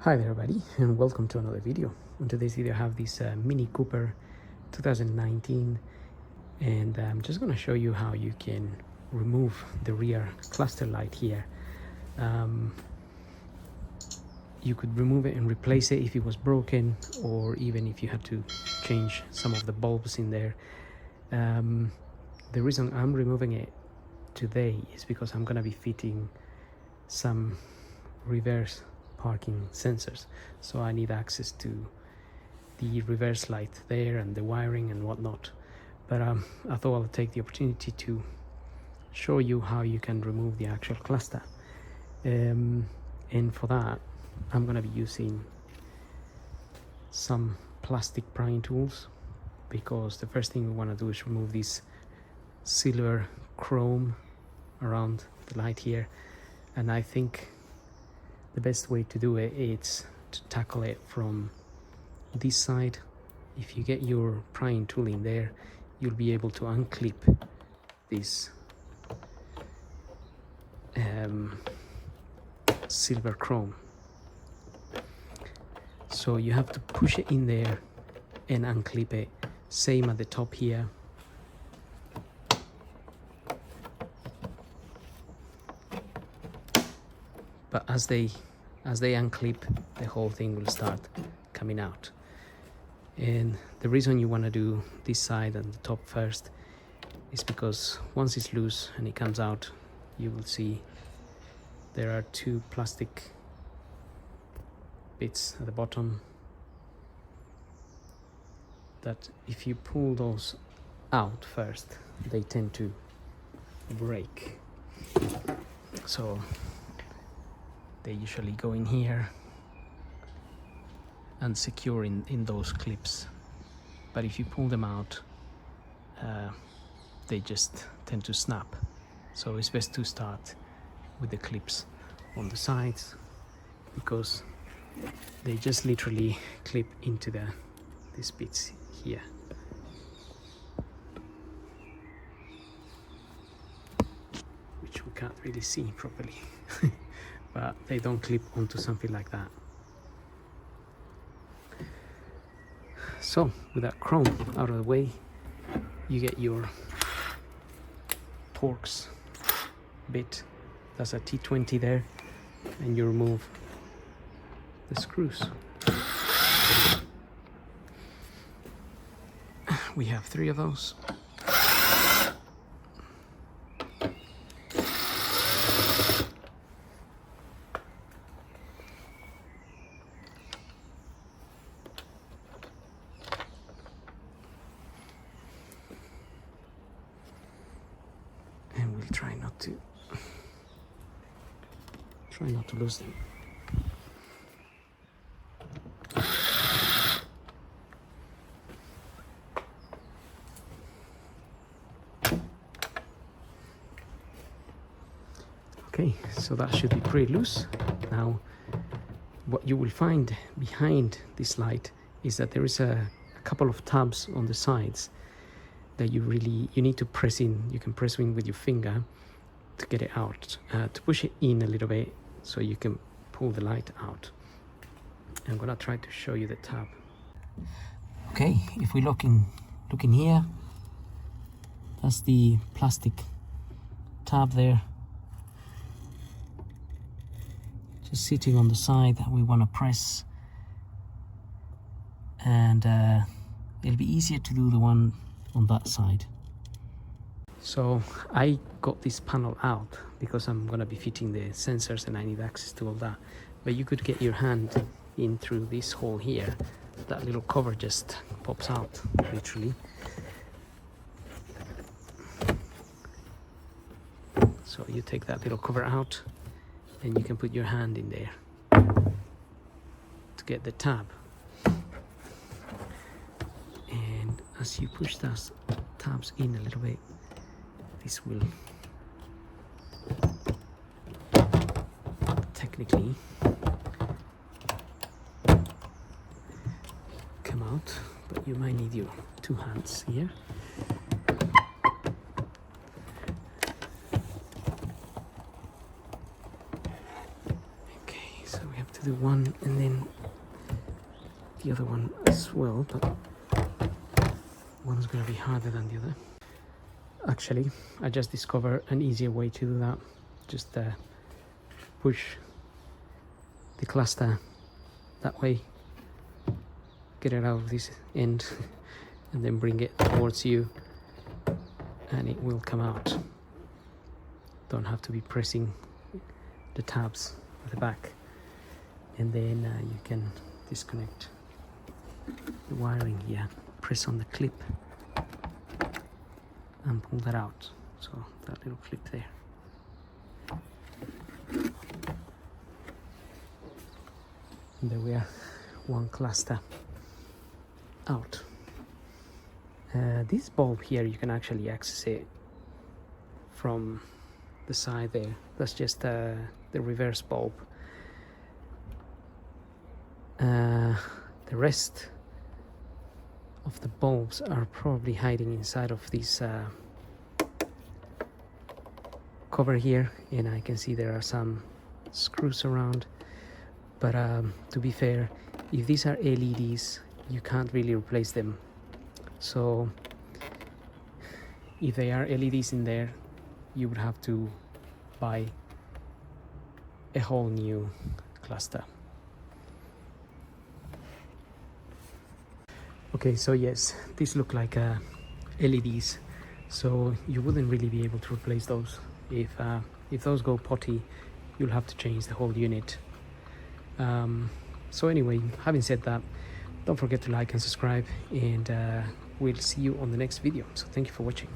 Hi there everybody, and welcome to another video. In today's video I have this Mini Cooper 2019, and I'm just going to show you how you can remove the rear cluster light here. You could remove it and replace it if it was broken, or even if you had to change some of the bulbs in there. The reason I'm removing it today is because I'm going to be fitting some reverse parking sensors, so I need access to the reverse light there and the wiring and whatnot. But I thought I'll take the opportunity to show you how you can remove the actual cluster, and for that I'm going to be using some plastic prying tools, because the first thing we want to do is remove this silver chrome around the light here, and I think the best way to do it is to tackle it from this side. If you get your prying tool in there, you'll be able to unclip this silver chrome. So you have to push it in there and unclip it. Same at the top here. But as they unclip, the whole thing will start coming out. And the reason you want to do this side and the top first is because once it's loose and it comes out, you will see there are two plastic bits at the bottom that if you pull those out first, they tend to break. So they usually go in here and secure in those clips, but if you pull them out, they just tend to snap. So it's best to start with the clips on the sides, because they just literally clip into these bits here. Which we can't really see properly. But they don't clip onto something like that. So with that chrome out of the way, you get your Torx bit. That's a T20 there, and you remove the screws. We have 3 of those. And we'll try not to lose them. Okay, so that should be pretty loose. Now, what you will find behind this light is that there is a couple of tabs on the sides that you need to press in. You can press in with your finger to get it out, to push it in a little bit so you can pull the light out. I'm gonna try to show you the tab. Okay, if we look in here, that's the plastic tab there, just sitting on the side that we want to press, and it'll be easier to do the one on that side. So I got this panel out because I'm going to be fitting the sensors and I need access to all that. But you could get your hand in through this hole here. That little cover just pops out, literally. So you take that little cover out and you can put your hand in there to get the tab. And as you push those tabs in a little bit, this will technically come out, but you might need your 2 hands here. Okay, so we have to do one and then the other one as well, but one's gonna be harder than the other. Actually, I just discovered an easier way to do that. Just push the cluster that way, get it out of this end, and then bring it towards you, and it will come out. Don't have to be pressing the tabs at the back. And then you can disconnect the wiring here, press on the clip and pull that out. So that little clip there. And there we are, one cluster out. This bulb here, you can actually access it from the side there. That's just the reverse bulb. The rest of the bulbs are probably hiding inside of this cover here, and I can see there are some screws around, but to be fair, if these are LEDs, you can't really replace them. So if they are LEDs in there, you would have to buy a whole new cluster. Okay, so yes, these look like LEDs, so you wouldn't really be able to replace those. If those go potty, you'll have to change the whole unit. So anyway, having said that, don't forget to like and subscribe, and we'll see you on the next video. So thank you for watching.